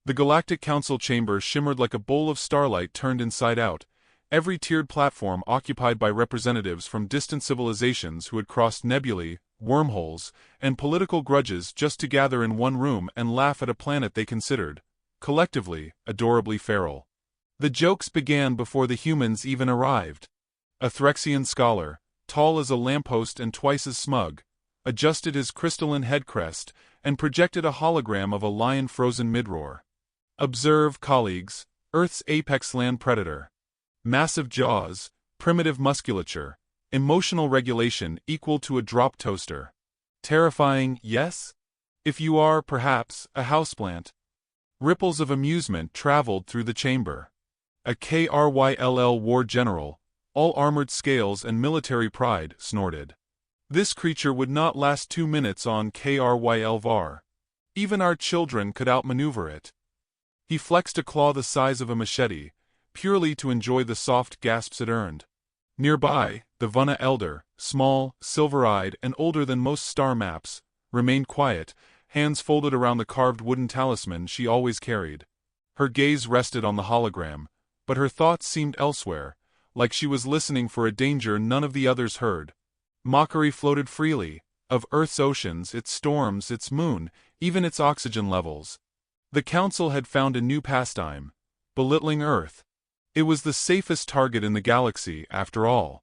The Galactic Council chamber shimmered like a bowl of starlight turned inside out, every tiered platform occupied by representatives from distant civilizations who had crossed nebulae, wormholes, and political grudges just to gather in one room and laugh at a planet they considered, collectively, adorably feral. The jokes began before the humans even arrived. A Threxian scholar, tall as a lamppost and twice as smug, adjusted his crystalline head crest and projected a hologram of a lion frozen mid-roar. Observe, colleagues, Earth's apex land predator. Massive jaws, primitive musculature, emotional regulation equal to a drop toaster. Terrifying, yes? If you are, perhaps, a houseplant. Ripples of amusement traveled through the chamber. A KRYLL war general, all armored scales and military pride, snorted. This creature would not last 2 minutes on KRYL VAR. Even our children could outmaneuver it. He flexed a claw the size of a machete, purely to enjoy the soft gasps it earned. Nearby, the Vuna elder, small, silver-eyed, and older than most star maps, remained quiet, hands folded around the carved wooden talisman she always carried. Her gaze rested on the hologram, but her thoughts seemed elsewhere, like she was listening for a danger none of the others heard. Mockery floated freely, of Earth's oceans, its storms, its moon, even its oxygen levels. The Council had found a new pastime, belittling Earth. It was the safest target in the galaxy, after all.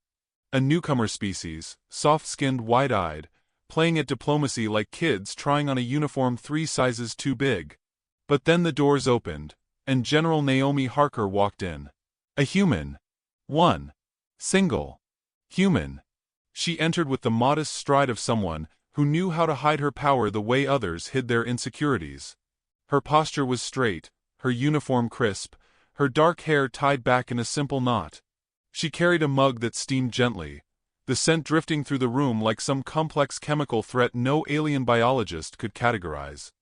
A newcomer species, soft-skinned, wide-eyed, playing at diplomacy like kids trying on a uniform 3 sizes too big. But then the doors opened, and General Naomi Harker walked in. A human. One. Single. Human. She entered with the modest stride of someone who knew how to hide her power the way others hid their insecurities. Her posture was straight, her uniform crisp, her dark hair tied back in a simple knot. She carried a mug that steamed gently, the scent drifting through the room like some complex chemical threat no alien biologist could categorize.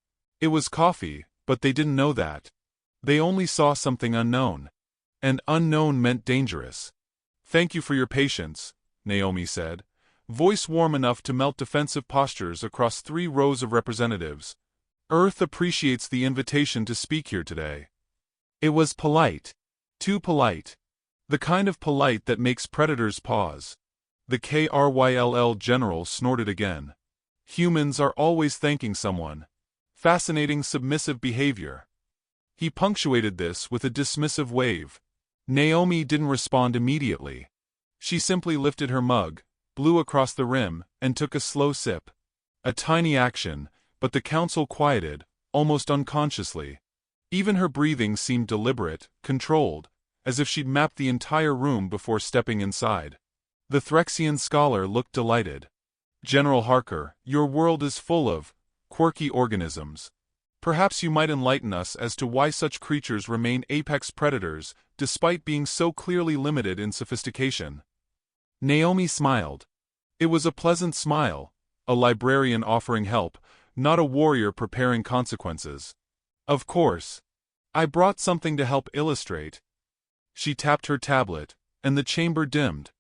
It was coffee, but they didn't know that. They only saw something unknown. And unknown meant dangerous. "Thank you for your patience," Naomi said, voice warm enough to melt defensive postures across 3 rows of representatives. "Earth appreciates the invitation to speak here today." It was polite. Too polite. The kind of polite that makes predators pause. The KRYLL general snorted again. Humans are always thanking someone. Fascinating submissive behavior. He punctuated this with a dismissive wave. Naomi didn't respond immediately. She simply lifted her mug, blew across the rim, and took a slow sip. A tiny action, but the Council quieted, almost unconsciously. Even her breathing seemed deliberate, controlled, as if she'd mapped the entire room before stepping inside. The Threxian scholar looked delighted. "General Harker, your world is full of quirky organisms. Perhaps you might enlighten us as to why such creatures remain apex predators, despite being so clearly limited in sophistication." Naomi smiled. It was a pleasant smile, a librarian offering help, not a warrior preparing consequences. "Of course. I brought something to help illustrate." She tapped her tablet, and the chamber dimmed.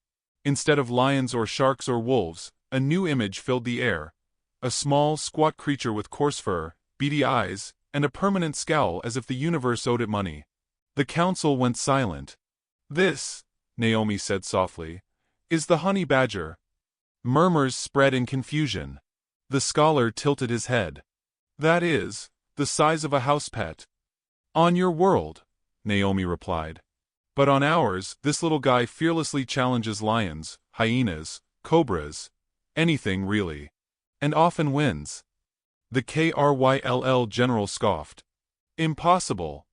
Instead of lions or sharks or wolves, a new image filled the air. A small, squat creature with coarse fur, beady eyes, and a permanent scowl as if the universe owed it money. The Council went silent. "This," Naomi said softly, "is the honey badger." Murmurs spread in confusion. The scholar tilted his head. "That is, the size of a house pet." "On your world," Naomi replied. "But on ours, this little guy fearlessly challenges lions, hyenas, cobras, anything really. And often wins." The KRYLL general scoffed. "Impossible."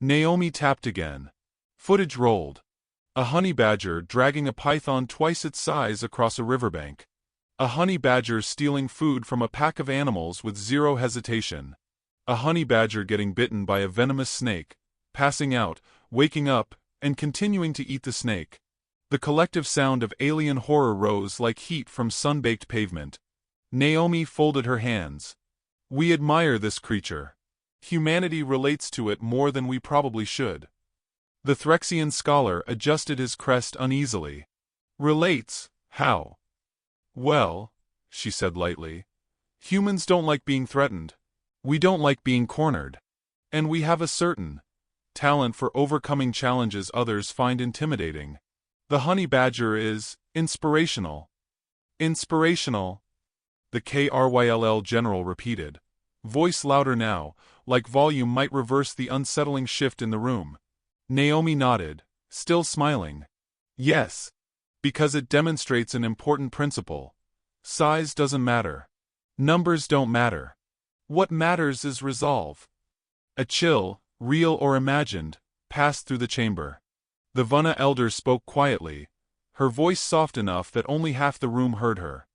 Naomi tapped again. Footage rolled. A honey badger dragging a python twice its size across a riverbank. A honey badger stealing food from a pack of animals with zero hesitation. A honey badger getting bitten by a venomous snake, passing out, waking up, and continuing to eat the snake. The collective sound of alien horror rose like heat from sun-baked pavement. Naomi folded her hands. "We admire this creature. Humanity relates to it more than we probably should." The Threxian scholar adjusted his crest uneasily. "Relates? How?" "Well," she said lightly, "humans don't like being threatened. We don't like being cornered. And we have a certain talent for overcoming challenges others find intimidating. The honey badger is inspirational. Inspirational, the KRYLL general repeated, voice louder now, like volume might reverse the unsettling shift in the room. Naomi nodded, still smiling. Yes. Because it demonstrates an important principle. Size doesn't matter. Numbers don't matter. What matters is resolve. A chill, real or imagined, passed through the chamber. The Vana elder spoke quietly, her voice soft enough that only half the room heard her.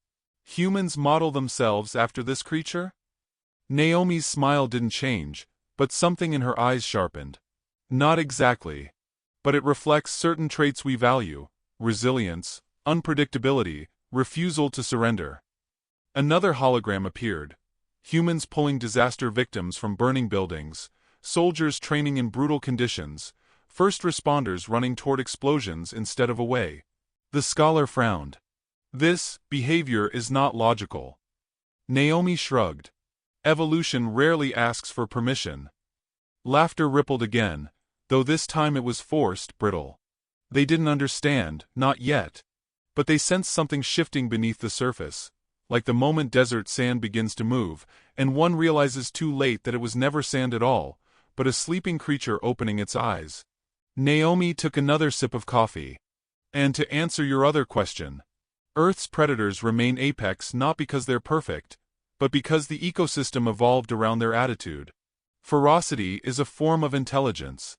Humans model themselves after this creature? Naomi's smile didn't change, but something in her eyes sharpened. Not exactly. But it reflects certain traits we value: resilience, unpredictability, refusal to surrender. Another hologram appeared. Humans pulling disaster victims from burning buildings, soldiers training in brutal conditions, first responders running toward explosions instead of away. The scholar frowned. This behavior is not logical. Naomi shrugged. Evolution rarely asks for permission. Laughter rippled again, though this time it was forced, brittle. They didn't understand, not yet. But they sensed something shifting beneath the surface, like the moment desert sand begins to move, and one realizes too late that it was never sand at all, but a sleeping creature opening its eyes. Naomi took another sip of coffee. And to answer your other question, Earth's predators remain apex not because they're perfect, but because the ecosystem evolved around their attitude. Ferocity is a form of intelligence.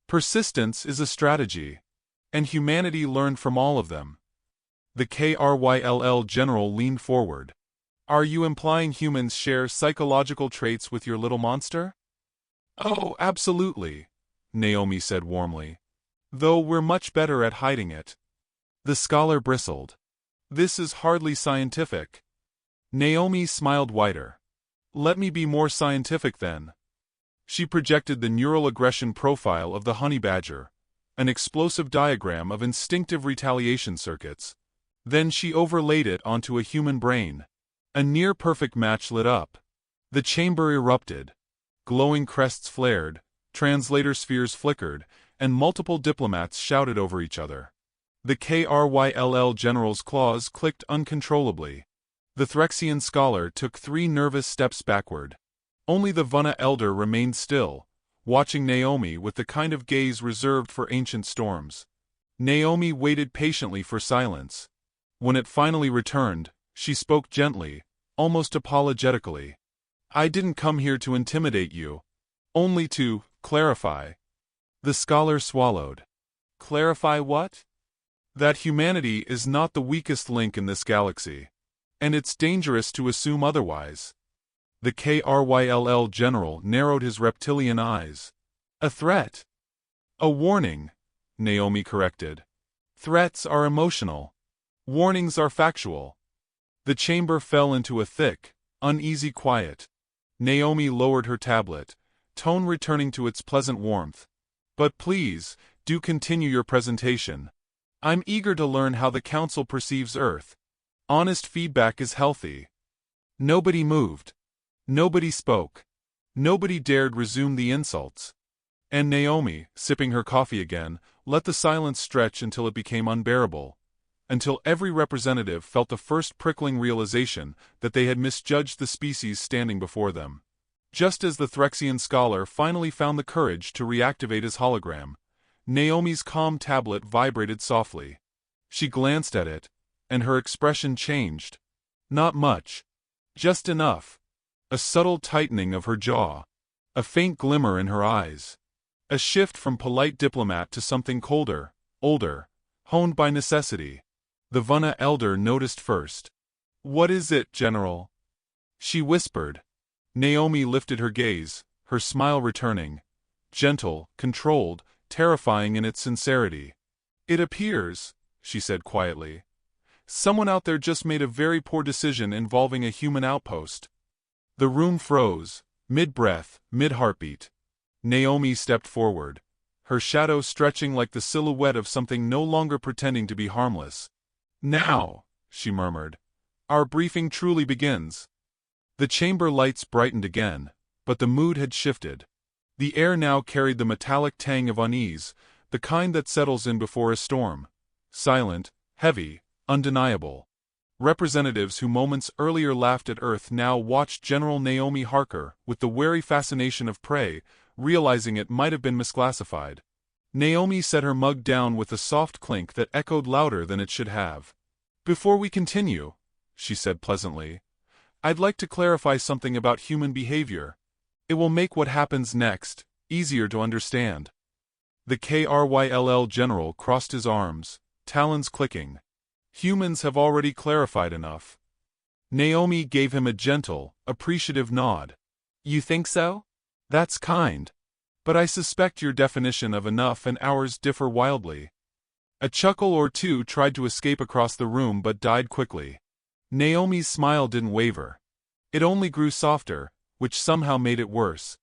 Persistence is a strategy. And humanity learned from all of them. The KRYLL general leaned forward. Are you implying humans share psychological traits with your little monster? Oh, absolutely, Naomi said warmly. Though we're much better at hiding it. The scholar bristled. This is hardly scientific. Naomi smiled wider. Let me be more scientific then. She projected the neural aggression profile of the honey badger, an explosive diagram of instinctive retaliation circuits. Then she overlaid it onto a human brain. A near-perfect match lit up. The chamber erupted. Glowing crests flared, translator spheres flickered, and multiple diplomats shouted over each other. The KRYLL general's claws clicked uncontrollably. The Threxian scholar took 3 nervous steps backward. Only the Vana elder remained still, watching Naomi with the kind of gaze reserved for ancient storms. Naomi waited patiently for silence. When it finally returned, she spoke gently, almost apologetically. I didn't come here to intimidate you. Only to clarify. The scholar swallowed. Clarify what? That humanity is not the weakest link in this galaxy. And it's dangerous to assume otherwise. The KRYLL general narrowed his reptilian eyes. A threat. A warning, Naomi corrected. Threats are emotional. Warnings are factual. The chamber fell into a thick, uneasy quiet. Naomi lowered her tablet, tone returning to its pleasant warmth. But please, do continue your presentation. I'm eager to learn how the Council perceives Earth. Honest feedback is healthy. Nobody moved. Nobody spoke. Nobody dared resume the insults. And Naomi, sipping her coffee again, let the silence stretch until it became unbearable. Until every representative felt the first prickling realization that they had misjudged the species standing before them. Just as the Threxian scholar finally found the courage to reactivate his hologram, Naomi's calm tablet vibrated softly. She glanced at it, and her expression changed. Not much. Just enough. A subtle tightening of her jaw. A faint glimmer in her eyes. A shift from polite diplomat to something colder, older, honed by necessity. The Vana elder noticed first. What is it, General? She whispered. Naomi lifted her gaze, her smile returning. Gentle, controlled, terrifying in its sincerity. It appears, she said quietly, someone out there just made a very poor decision involving a human outpost. The room froze, mid-breath, mid-heartbeat. Naomi stepped forward, her shadow stretching like the silhouette of something no longer pretending to be harmless. Now, she murmured, our briefing truly begins. The chamber lights brightened again, but the mood had shifted. The air now carried the metallic tang of unease, the kind that settles in before a storm. Silent, heavy, undeniable. Representatives who moments earlier laughed at Earth now watched General Naomi Harker with the wary fascination of prey, realizing it might have been misclassified. Naomi set her mug down with a soft clink that echoed louder than it should have. "Before we continue," she said pleasantly, "I'd like to clarify something about human behavior. It will make what happens next easier to understand." The KRYLL general crossed his arms, talons clicking. "Humans have already clarified enough." Naomi gave him a gentle, appreciative nod. "You think so? That's kind. But I suspect your definition of enough and ours differ wildly." A chuckle or two tried to escape across the room but died quickly. Naomi's smile didn't waver. It only grew softer, which somehow made it worse.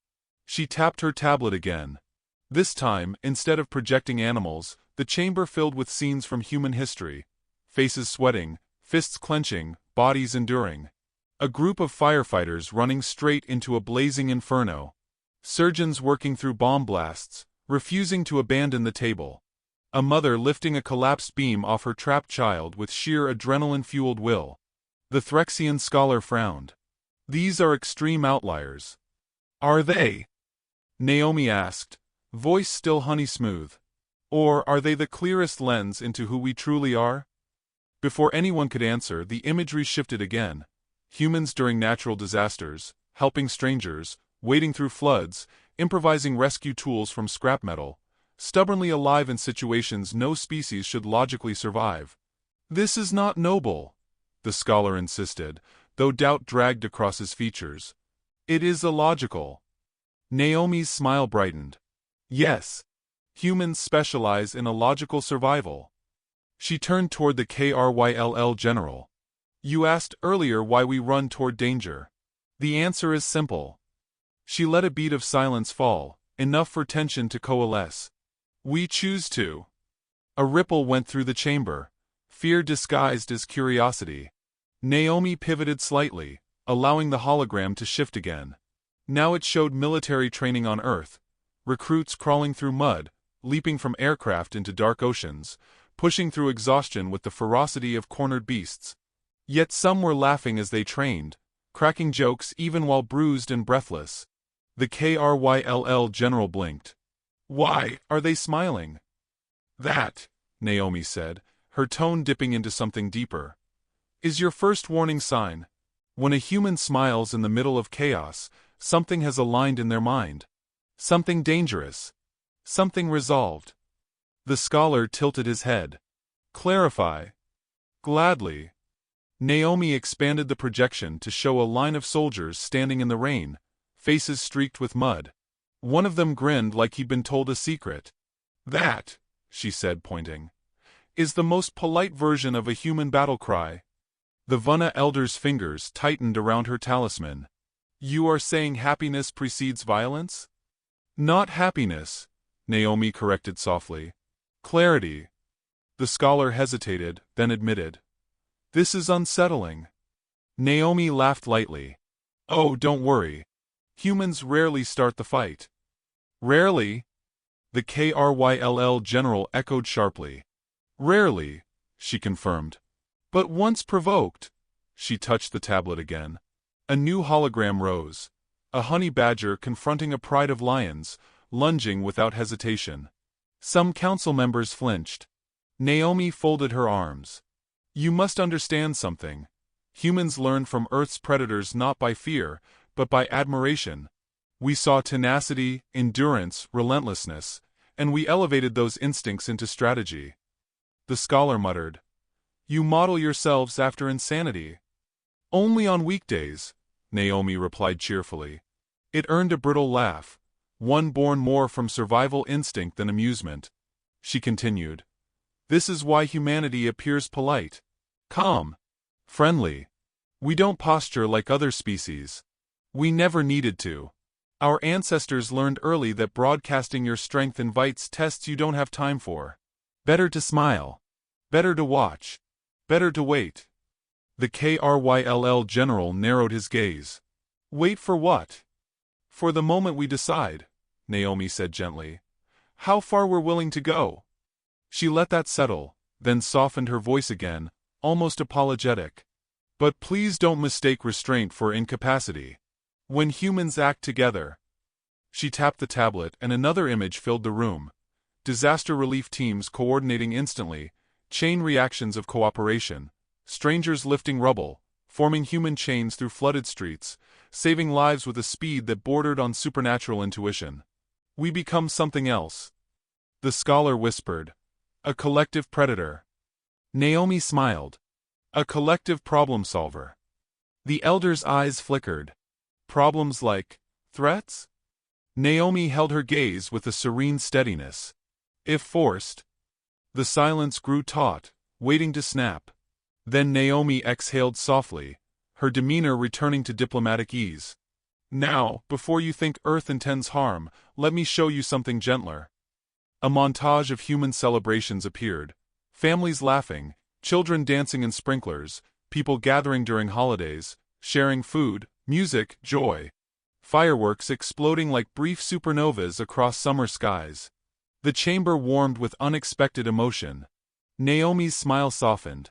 She tapped her tablet again. This time, instead of projecting animals, the chamber filled with scenes from human history. Faces sweating, fists clenching, bodies enduring. A group of firefighters running straight into a blazing inferno. Surgeons working through bomb blasts, refusing to abandon the table. A mother lifting a collapsed beam off her trapped child with sheer adrenaline-fueled will. The Threxian scholar frowned. "These are extreme outliers." "Are they?" Naomi asked, voice still honey-smooth. "Or are they the clearest lens into who we truly are?" Before anyone could answer, the imagery shifted again. Humans during natural disasters, helping strangers, wading through floods, improvising rescue tools from scrap metal, stubbornly alive in situations no species should logically survive. "This is not noble," the scholar insisted, though doubt dragged across his features. "It is illogical." Naomi's smile brightened. "Yes. Humans specialize in illogical survival." She turned toward the KRYLL general. "You asked earlier why we run toward danger. The answer is simple." She let a beat of silence fall, enough for tension to coalesce. "We choose to." A ripple went through the chamber, fear disguised as curiosity. Naomi pivoted slightly, allowing the hologram to shift again. Now it showed military training on Earth, recruits crawling through mud, leaping from aircraft into dark oceans, pushing through exhaustion with the ferocity of cornered beasts. Yet some were laughing as they trained, cracking jokes even while bruised and breathless. The KRYLL general blinked. "Why are they smiling?" "That," Naomi said, her tone dipping into something deeper, "is your first warning sign. When a human smiles in the middle of chaos, something has aligned in their mind. Something dangerous. Something resolved." The scholar tilted his head. "Clarify." "Gladly." Naomi expanded the projection to show a line of soldiers standing in the rain, faces streaked with mud. One of them grinned like he'd been told a secret. "That," she said, pointing, "is the most polite version of a human battle cry." The Vuna elder's fingers tightened around her talisman. "You are saying happiness precedes violence?" "Not happiness," Naomi corrected softly. "Clarity." The scholar hesitated, then admitted, "This is unsettling." Naomi laughed lightly. "Oh, don't worry. Humans rarely start the fight." "Rarely?" The KRYLL general echoed sharply. "Rarely," she confirmed. "But once provoked." She touched the tablet again. A new hologram rose. A honey badger confronting a pride of lions, lunging without hesitation. Some council members flinched. Naomi folded her arms. "You must understand something. Humans learn from Earth's predators not by fear, but by admiration. We saw tenacity, endurance, relentlessness, and we elevated those instincts into strategy." The scholar muttered, "You model yourselves after insanity." "Only on weekdays," Naomi replied cheerfully. It earned a brittle laugh, one born more from survival instinct than amusement. She continued, "This is why humanity appears polite. Calm. Friendly. We don't posture like other species. We never needed to. Our ancestors learned early that broadcasting your strength invites tests you don't have time for. Better to smile. Better to watch. Better to wait." The KRYLL general narrowed his gaze. "Wait for what?" "For the moment we decide," Naomi said gently. "How far we're willing to go." She let that settle, then softened her voice again, almost apologetic. "But please don't mistake restraint for incapacity. When humans act together." She tapped the tablet and another image filled the room. Disaster relief teams coordinating instantly, chain reactions of cooperation, strangers lifting rubble, forming human chains through flooded streets, saving lives with a speed that bordered on supernatural intuition. "We become something else," the scholar whispered. "A collective predator." Naomi smiled. "A collective problem solver." The elder's eyes flickered. "Problems like threats?" Naomi held her gaze with a serene steadiness. "If forced." The silence grew taut, waiting to snap. Then Naomi exhaled softly, her demeanor returning to diplomatic ease. "Now, before you think Earth intends harm, let me show you something gentler." A montage of human celebrations appeared. Families laughing, children dancing in sprinklers, people gathering during holidays, sharing food, music, joy. Fireworks exploding like brief supernovas across summer skies. The chamber warmed with unexpected emotion. Naomi's smile softened.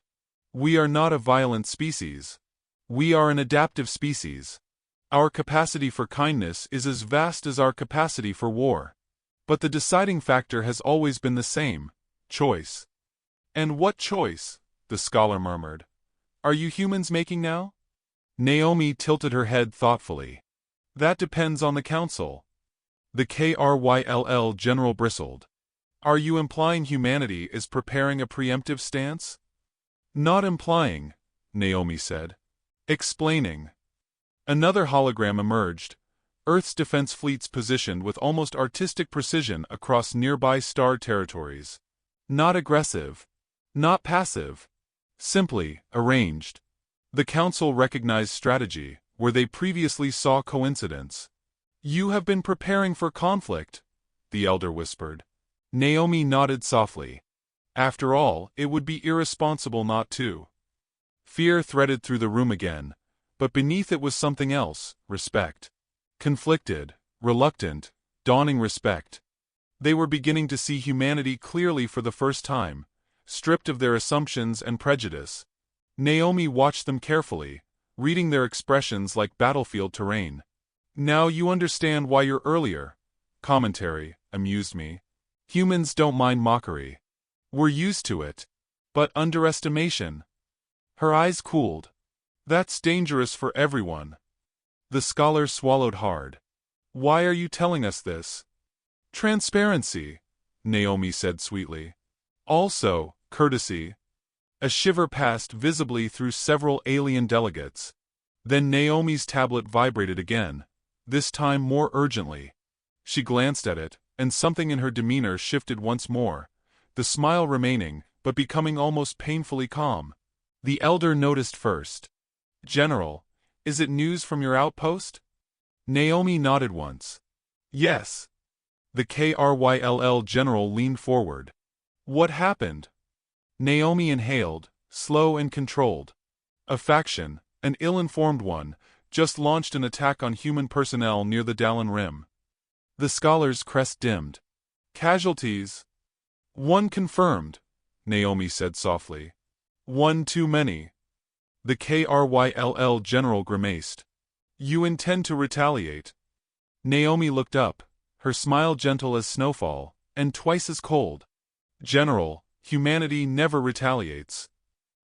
"We are not a violent species. We are an adaptive species. Our capacity for kindness is as vast as our capacity for war. But the deciding factor has always been the same: choice." "And what choice?" the scholar murmured. "Are you humans making now?" Naomi tilted her head thoughtfully. "That depends on the council." The KRYLL general bristled. "Are you implying humanity is preparing a preemptive stance?" "Not implying," Naomi said. "Explaining." Another hologram emerged, Earth's defense fleets positioned with almost artistic precision across nearby star territories. Not aggressive. Not passive. Simply, arranged. The Council recognized strategy, where they previously saw coincidence. "You have been preparing for conflict," the elder whispered. Naomi nodded softly. After all, it would be irresponsible not to. Fear threaded through the room again, but beneath it was something else: respect. Conflicted, reluctant, dawning respect. They were beginning to see humanity clearly for the first time, stripped of their assumptions and prejudice. Naomi watched them carefully, reading their expressions like battlefield terrain. "Now you understand why your earlier commentary amused me. Humans don't mind mockery. We're used to it. But underestimation." Her eyes cooled. "That's dangerous for everyone." The scholar swallowed hard. "Why are you telling us this?" "Transparency," Naomi said sweetly. "Also, courtesy." A shiver passed visibly through several alien delegates. Then Naomi's tablet vibrated again, this time more urgently. She glanced at it, and something in her demeanor shifted once more, the smile remaining, but becoming almost painfully calm. The elder noticed first. "General, is it news from your outpost?" Naomi nodded once. "Yes." The KRYLL general leaned forward. "What happened?" Naomi inhaled, slow and controlled. "A faction, an ill-informed one, just launched an attack on human personnel near the Dallin Rim." The scholar's crest dimmed. "Casualties?" "One confirmed," Naomi said softly. "One too many." The KRYLL general grimaced. "You intend to retaliate?" Naomi looked up, her smile gentle as snowfall, and twice as cold. "General, humanity never retaliates."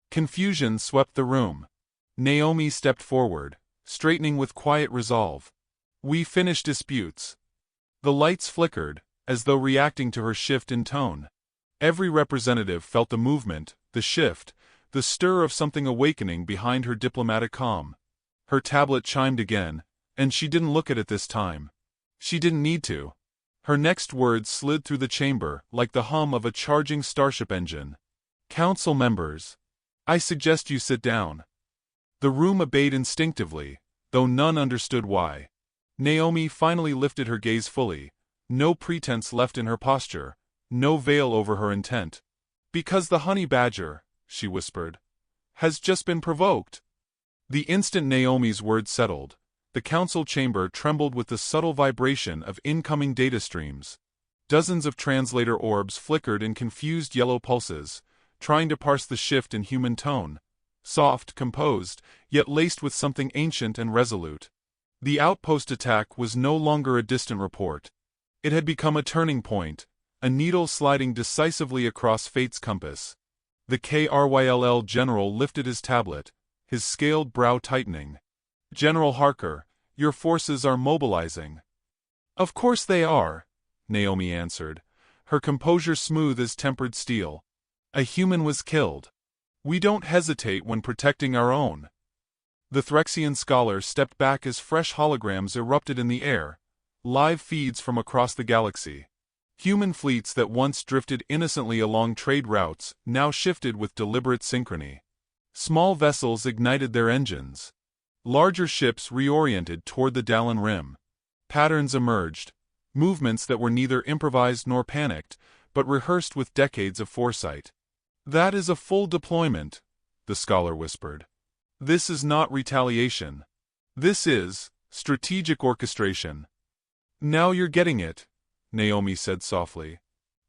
Confusion swept the room. Naomi stepped forward, straightening with quiet resolve. "We finish disputes." The lights flickered, as though reacting to her shift in tone. Every representative felt the movement, the shift, the stir of something awakening behind her diplomatic calm. Her tablet chimed again, and she didn't look at it this time. She didn't need to. Her next words slid through the chamber like the hum of a charging starship engine. "Council members, I suggest you sit down." The room obeyed instinctively, though none understood why. Naomi finally lifted her gaze fully, no pretense left in her posture, no veil over her intent. "Because the honey badger," she whispered, "has just been provoked." The instant Naomi's words settled, The council chamber trembled with the subtle vibration of incoming data streams. Dozens of translator orbs flickered in confused yellow pulses, trying to parse the shift in human tone. Soft, composed, yet laced with something ancient and resolute. The outpost attack was no longer a distant report. It had become a turning point, a needle sliding decisively across fate's compass. The KRYLL general lifted his tablet, his scaled brow tightening. "General Harker, your forces are mobilizing." "Of course they are," Naomi answered, her composure smooth as tempered steel. "A human was killed. We don't hesitate when protecting our own." The Threxian scholar stepped back as fresh holograms erupted in the air, live feeds from across the galaxy. Human fleets that once drifted innocently along trade routes now shifted with deliberate synchrony. Small vessels ignited their engines. Larger ships reoriented toward the Dallin Rim. Patterns emerged, movements that were neither improvised nor panicked, but rehearsed with decades of foresight. "That is a full deployment," the scholar whispered. "This is not retaliation. This is strategic orchestration." "Now you're getting it," Naomi said softly.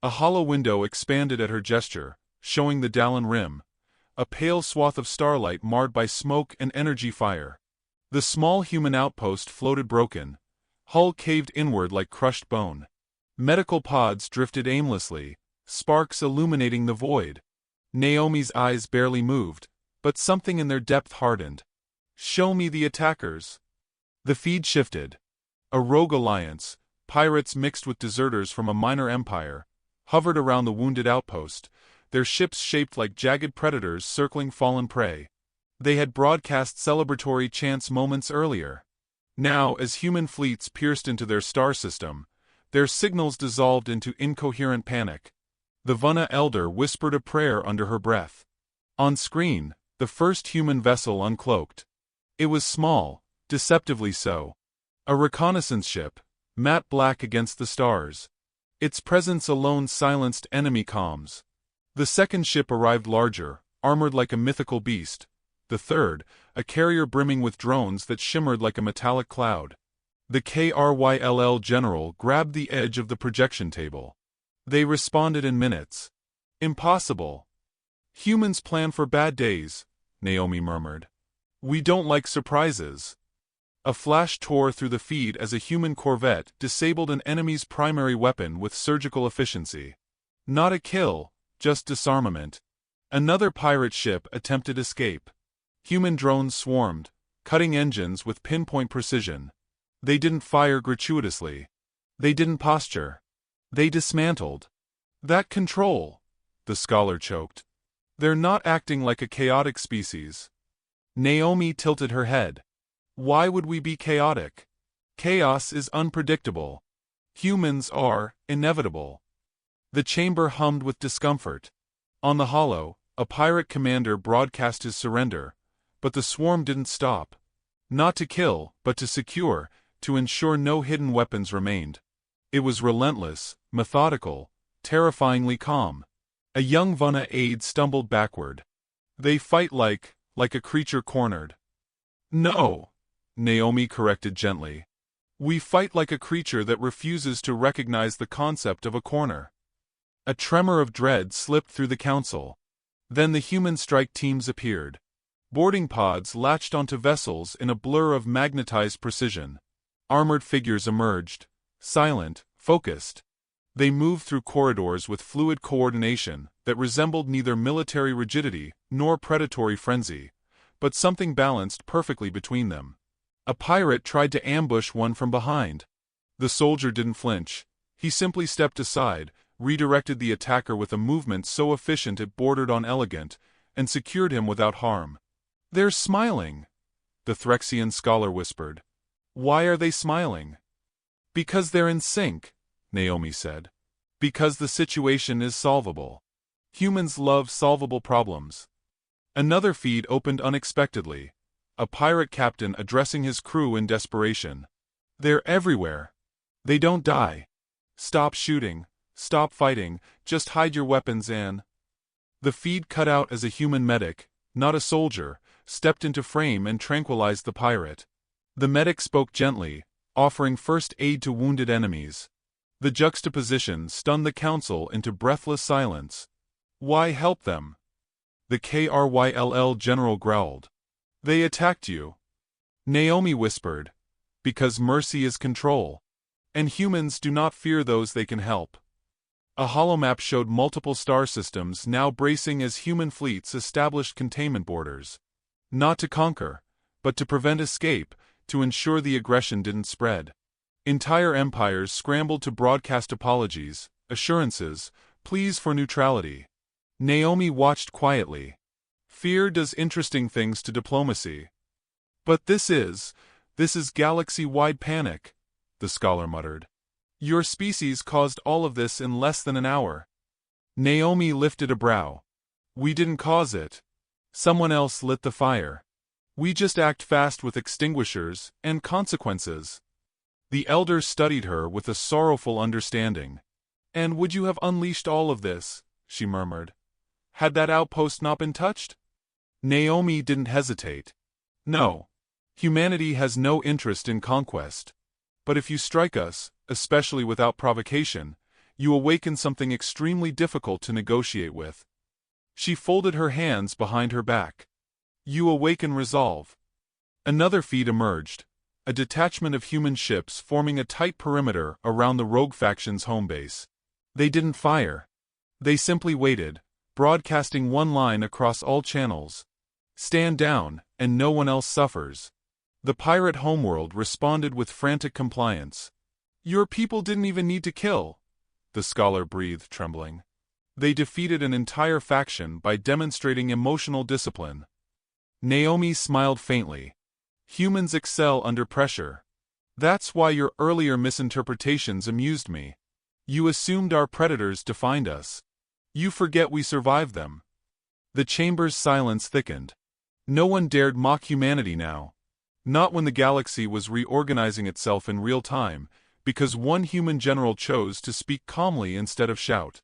A hollow window expanded at her gesture, showing the Dallin Rim, a pale swath of starlight marred by smoke and energy fire. The small human outpost floated broken, hull caved inward like crushed bone. Medical pods drifted aimlessly, sparks illuminating the void. Naomi's eyes barely moved, but something in their depth hardened. "Show me the attackers." The feed shifted. A rogue alliance, pirates mixed with deserters from a minor empire, hovered around the wounded outpost, their ships shaped like jagged predators circling fallen prey. They had broadcast celebratory chants moments earlier. Now, as human fleets pierced into their star system, their signals dissolved into incoherent panic. The Vuna elder whispered a prayer under her breath. On screen, the first human vessel uncloaked. It was small, deceptively so. A reconnaissance ship, matte black against the stars. Its presence alone silenced enemy comms. The second ship arrived larger, armored like a mythical beast. The third, a carrier brimming with drones that shimmered like a metallic cloud. The KRYLL general grabbed the edge of the projection table. They responded in minutes. "Impossible. Humans plan for bad days," Naomi murmured. "We don't like surprises." A flash tore through the feed as a human corvette disabled an enemy's primary weapon with surgical efficiency. Not a kill, just disarmament. Another pirate ship attempted escape. Human drones swarmed, cutting engines with pinpoint precision. They didn't fire gratuitously. They didn't posture. They dismantled. "That control," the scholar choked. "They're not acting like a chaotic species." Naomi tilted her head. "Why would we be chaotic? Chaos is unpredictable. Humans are inevitable." The chamber hummed with discomfort. On the hollow, a pirate commander broadcast his surrender, but the swarm didn't stop. Not to kill, but to secure, to ensure no hidden weapons remained. It was relentless, methodical, terrifyingly calm. A young Vuna aide stumbled backward. "They fight like a creature cornered." "No," Naomi corrected gently. "We fight like a creature that refuses to recognize the concept of a corner." A tremor of dread slipped through the council. Then the human strike teams appeared. Boarding pods latched onto vessels in a blur of magnetized precision. Armored figures emerged, silent, focused. They moved through corridors with fluid coordination that resembled neither military rigidity nor predatory frenzy, but something balanced perfectly between them. A pirate tried to ambush one from behind. The soldier didn't flinch. He simply stepped aside, redirected the attacker with a movement so efficient it bordered on elegant, and secured him without harm. "They're smiling," the Threxian scholar whispered. "Why are they smiling?" "Because they're in sync," Naomi said. "Because the situation is solvable. Humans love solvable problems." Another feed opened unexpectedly. A pirate captain addressing his crew in desperation. "They're everywhere. They don't die. Stop shooting. Stop fighting. Just hide your weapons and—" The feed cut out as a human medic, not a soldier, stepped into frame and tranquilized the pirate. The medic spoke gently, offering first aid to wounded enemies. The juxtaposition stunned the council into breathless silence. Why help them? The Kryll general growled. They attacked you. Naomi whispered. Because mercy is control. And humans do not fear those they can help. A holomap showed multiple star systems now bracing as human fleets established containment borders. Not to conquer, but to prevent escape, to ensure the aggression didn't spread. Entire empires scrambled to broadcast apologies, assurances, pleas for neutrality. Naomi watched quietly. Fear does interesting things to diplomacy. But this is galaxy-wide panic, the scholar muttered. Your species caused all of this in less than an hour. Naomi lifted a brow. We didn't cause it. Someone else lit the fire. We just act fast with extinguishers and consequences. The elder studied her with a sorrowful understanding. And would you have unleashed all of this, she murmured, had that outpost not been touched? Naomi didn't hesitate. No. Humanity has no interest in conquest. But if you strike us, especially without provocation, you awaken something extremely difficult to negotiate with. She folded her hands behind her back. You awaken resolve. Another feat emerged. A detachment of human ships forming a tight perimeter around the rogue faction's home base. They didn't fire. They simply waited, broadcasting one line across all channels. Stand down, and no one else suffers. The pirate homeworld responded with frantic compliance. Your people didn't even need to kill, the scholar breathed, trembling. They defeated an entire faction by demonstrating emotional discipline. Naomi smiled faintly. Humans excel under pressure. That's why your earlier misinterpretations amused me. You assumed our predators defined us. You forget we survived them. The chamber's silence thickened. No one dared mock humanity now. Not when the galaxy was reorganizing itself in real time, because one human general chose to speak calmly instead of shout.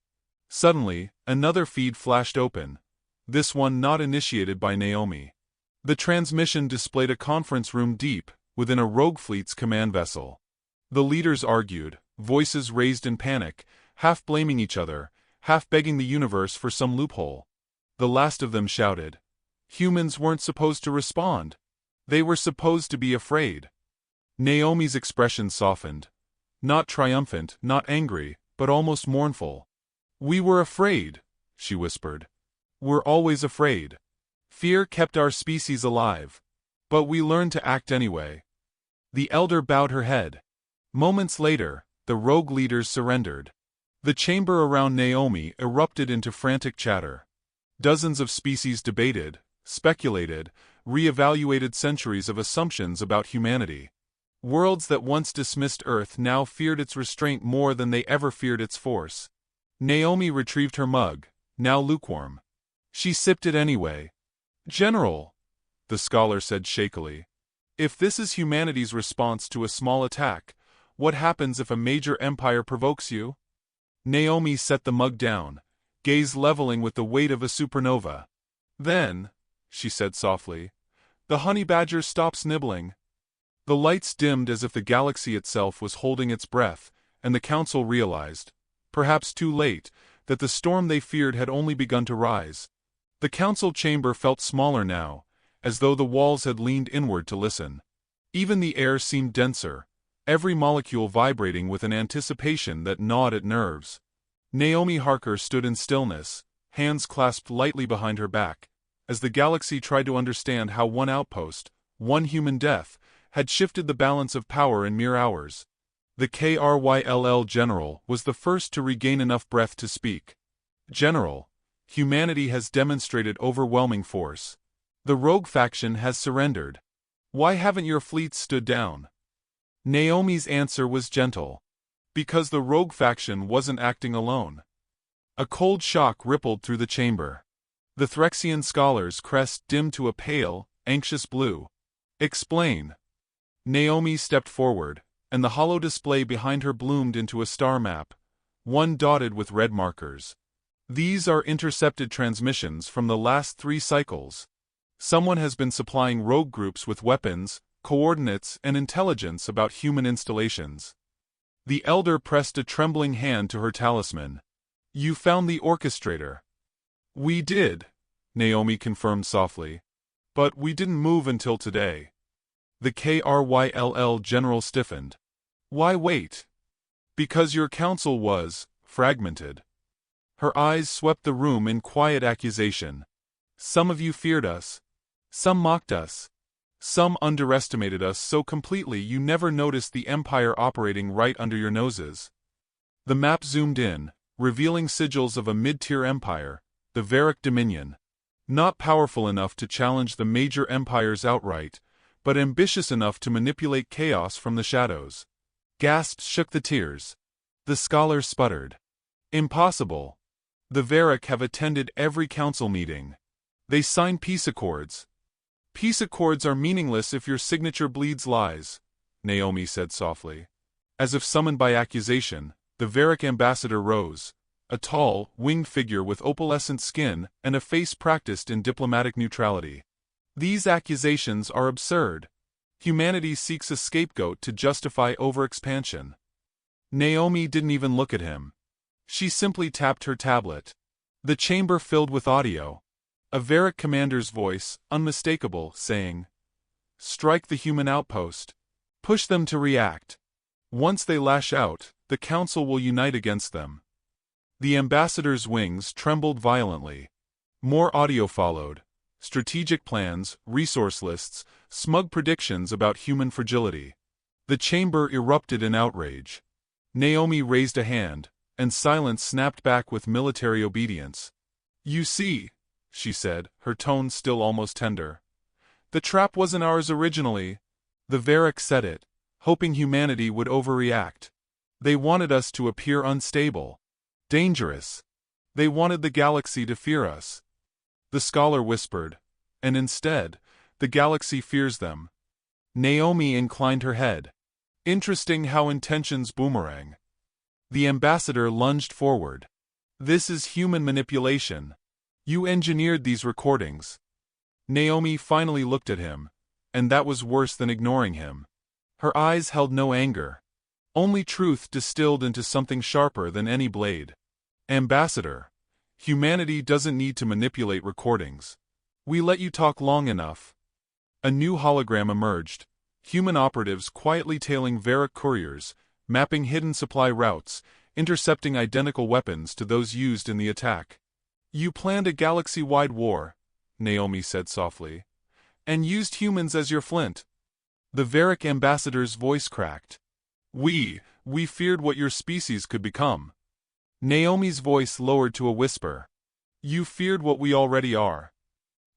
Suddenly, another feed flashed open. This one not initiated by Naomi. The transmission displayed a conference room deep within a rogue fleet's command vessel. The leaders argued, voices raised in panic, half blaming each other, half begging the universe for some loophole. The last of them shouted. Humans weren't supposed to respond. They were supposed to be afraid. Naomi's expression softened. Not triumphant, not angry, but almost mournful. We were afraid, she whispered. We're always afraid. Fear kept our species alive. But we learned to act anyway. The elder bowed her head. Moments later, the rogue leaders surrendered. The chamber around Naomi erupted into frantic chatter. Dozens of species debated, speculated, re-evaluated centuries of assumptions about humanity. Worlds that once dismissed Earth now feared its restraint more than they ever feared its force. Naomi retrieved her mug, now lukewarm. She sipped it anyway. General, the scholar said shakily, if this is humanity's response to a small attack, what happens if a major empire provokes you? Naomi set the mug down, gaze leveling with the weight of a supernova. Then, she said softly, the honey badger stops nibbling. The lights dimmed as if the galaxy itself was holding its breath, and the council realized, perhaps too late, that the storm they feared had only begun to rise. The council chamber felt smaller now, as though the walls had leaned inward to listen. Even the air seemed denser, every molecule vibrating with an anticipation that gnawed at nerves. Naomi Harker stood in stillness, hands clasped lightly behind her back, as the galaxy tried to understand how one outpost, one human death, had shifted the balance of power in mere hours. The Kryll general was the first to regain enough breath to speak. General, humanity has demonstrated overwhelming force. The rogue faction has surrendered. Why haven't your fleets stood down? Naomi's answer was gentle. Because the rogue faction wasn't acting alone. A cold shock rippled through the chamber. The Threxian scholar's crest dimmed to a pale, anxious blue. Explain. Naomi stepped forward, and the hollow display behind her bloomed into a star map, one dotted with red markers. These are intercepted transmissions from the last 3 cycles. Someone has been supplying rogue groups with weapons, coordinates, and intelligence about human installations. The elder pressed a trembling hand to her talisman. You found the orchestrator. We did, Naomi confirmed softly. But we didn't move until today. The KRYLL general stiffened. Why wait? Because your council was fragmented. Her eyes swept the room in quiet accusation. Some of you feared us. Some mocked us. Some underestimated us so completely you never noticed the empire operating right under your noses. The map zoomed in, revealing sigils of a mid-tier empire, the Varric Dominion. Not powerful enough to challenge the major empires outright, but ambitious enough to manipulate chaos from the shadows. Gasps shook the tiers. The scholar sputtered. Impossible. The Varric have attended every council meeting. They signed peace accords. Peace accords are meaningless if your signature bleeds lies, Naomi said softly. As if summoned by accusation, the Varric ambassador rose. A tall, winged figure with opalescent skin and a face practiced in diplomatic neutrality. These accusations are absurd. Humanity seeks a scapegoat to justify overexpansion. Naomi didn't even look at him. She simply tapped her tablet. The chamber filled with audio. A Varric commander's voice, unmistakable, saying, "Strike the human outpost. Push them to react. Once they lash out, the council will unite against them." The ambassador's wings trembled violently. More audio followed. Strategic plans, resource lists, smug predictions about human fragility. The chamber erupted in outrage. Naomi raised a hand, and silence snapped back with military obedience. "You see," she said, her tone still almost tender. "The trap wasn't ours originally. The Varric set it, hoping humanity would overreact. They wanted us to appear unstable. Dangerous. They wanted the galaxy to fear us." The scholar whispered, "And instead, the galaxy fears them." Naomi inclined her head. "Interesting how intentions boomerang." The ambassador lunged forward. "This is human manipulation. You engineered these recordings." Naomi finally looked at him, and that was worse than ignoring him. Her eyes held no anger. Only truth distilled into something sharper than any blade. "Ambassador, humanity doesn't need to manipulate recordings. We let you talk long enough." A new hologram emerged. Human operatives quietly tailing Varric couriers, mapping hidden supply routes, intercepting identical weapons to those used in the attack. "You planned a galaxy-wide war," Naomi said softly, "and used humans as your flint." The Varric ambassador's voice cracked. We feared what your species could become." Naomi's voice lowered to a whisper. "You feared what we already are."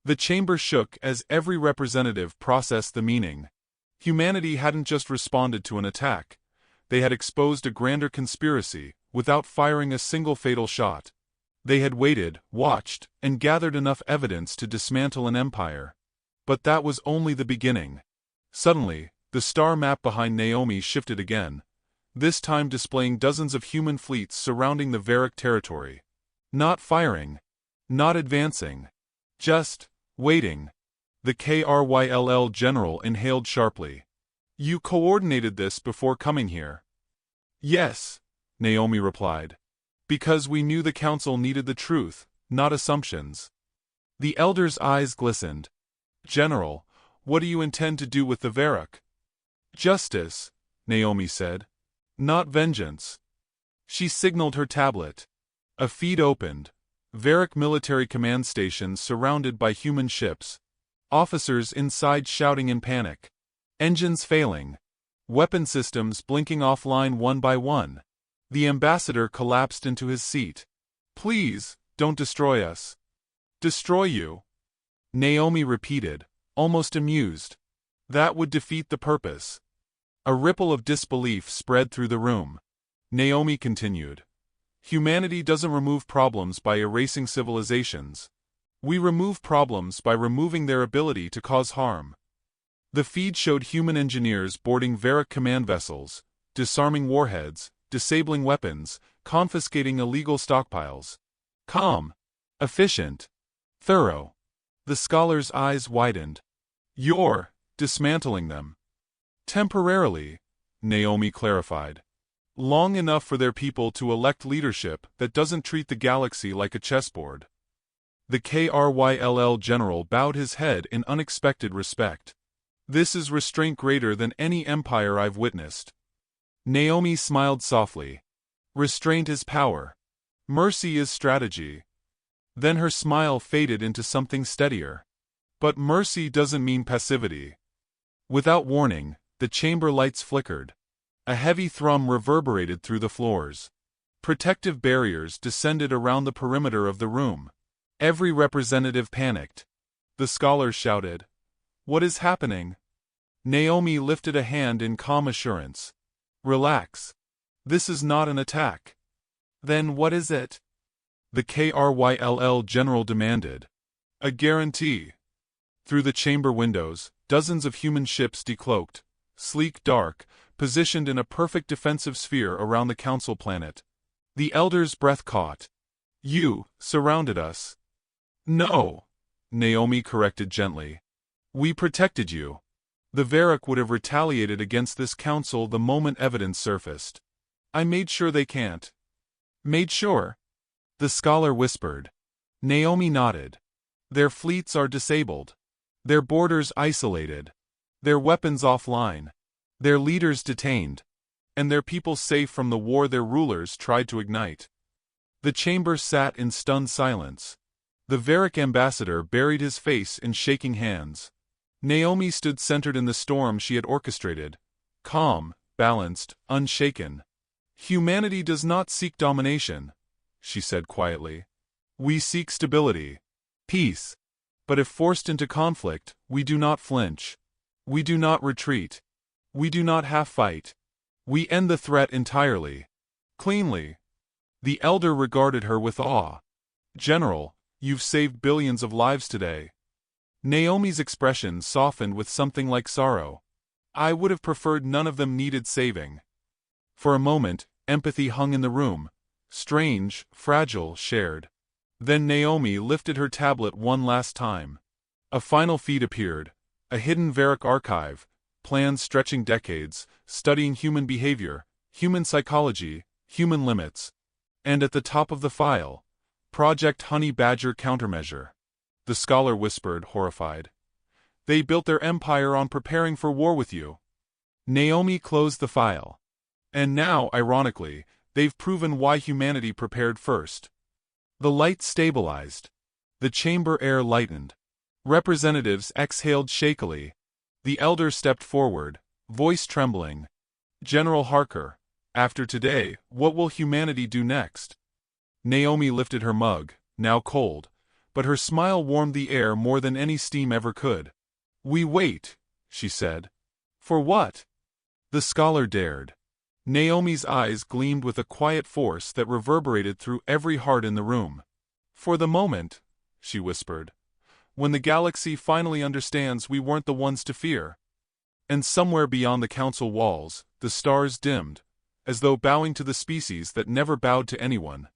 The chamber shook as every representative processed the meaning. Humanity hadn't just responded to an attack. They had exposed a grander conspiracy, without firing a single fatal shot. They had waited, watched, and gathered enough evidence to dismantle an empire. But that was only the beginning. Suddenly, the star map behind Naomi shifted again, this time displaying dozens of human fleets surrounding the Varric territory. Not firing. Not advancing. Just waiting. The KRYLL general inhaled sharply. "You coordinated this before coming here." "Yes," Naomi replied. "Because we knew the council needed the truth, not assumptions." The elder's eyes glistened. "General, what do you intend to do with the Varric?" "Justice," Naomi said. "Not vengeance." She signaled her tablet. A feed opened. Varric military command stations surrounded by human ships. Officers inside shouting in panic. Engines failing. Weapon systems blinking offline one by one. The ambassador collapsed into his seat. "Please, don't destroy us." "Destroy you?" Naomi repeated, almost amused. "That would defeat the purpose." A ripple of disbelief spread through the room. Naomi continued. "Humanity doesn't remove problems by erasing civilizations. We remove problems by removing their ability to cause harm." The feed showed human engineers boarding Varric command vessels, disarming warheads, disabling weapons, confiscating illegal stockpiles. Calm. Efficient. Thorough. The scholar's eyes widened. "You're dismantling them. Temporarily, Naomi clarified. Long enough for their people to elect leadership that doesn't treat the galaxy like a chessboard. The KRYLL general bowed his head in unexpected respect. This is restraint greater than any empire I've witnessed. Naomi smiled softly. Restraint is power. Mercy is strategy. Then her smile faded into something steadier. But mercy doesn't mean passivity. Without warning, the chamber lights flickered. A heavy thrum reverberated through the floors. Protective barriers descended around the perimeter of the room. Every representative panicked. The scholars shouted, "What is happening?" Naomi lifted a hand in calm assurance. "Relax. This is not an attack." "Then what is it?" The KRYLL general demanded. "A guarantee." Through the chamber windows, dozens of human ships decloaked, sleek dark, positioned in a perfect defensive sphere around the council planet. The elder's breath caught. "You surrounded us." "No," Naomi corrected gently. "We protected you." The Varric would have retaliated against this council the moment evidence surfaced. "I made sure they can't." "Made sure?" The scholar whispered. Naomi nodded. "Their fleets are disabled. Their borders isolated. Their weapons offline. Their leaders detained. And their people safe from the war their rulers tried to ignite." The chamber sat in stunned silence. The Varric ambassador buried his face in shaking hands. Naomi stood centered in the storm she had orchestrated, calm, balanced, unshaken. "Humanity does not seek domination," she said quietly. "We seek stability, peace. But if forced into conflict, we do not flinch. We do not retreat. We do not half-fight. We end the threat entirely. Cleanly." The elder regarded her with awe. "General, you've saved billions of lives today." Naomi's expression softened with something like sorrow. "I would have preferred none of them needed saving." For a moment, empathy hung in the room. Strange, fragile, shared. Then Naomi lifted her tablet one last time. A final feed appeared, a hidden Varric archive, plans stretching decades, studying human behavior, human psychology, human limits. And at the top of the file, Project Honey Badger Countermeasure. The scholar whispered, horrified. "They built their empire on preparing for war with you." Naomi closed the file. "And now, ironically, they've proven why humanity prepared first." The light stabilized. The chamber air lightened. Representatives exhaled shakily. The elder stepped forward, voice trembling. "General Harker, after today, what will humanity do next?" Naomi lifted her mug, now cold, but her smile warmed the air more than any steam ever could. "We wait," she said. "For what?" The scholar dared. Naomi's eyes gleamed with a quiet force that reverberated through every heart in the room. "For the moment," she whispered, "when the galaxy finally understands we weren't the ones to fear." And somewhere beyond the council walls, the stars dimmed, as though bowing to the species that never bowed to anyone.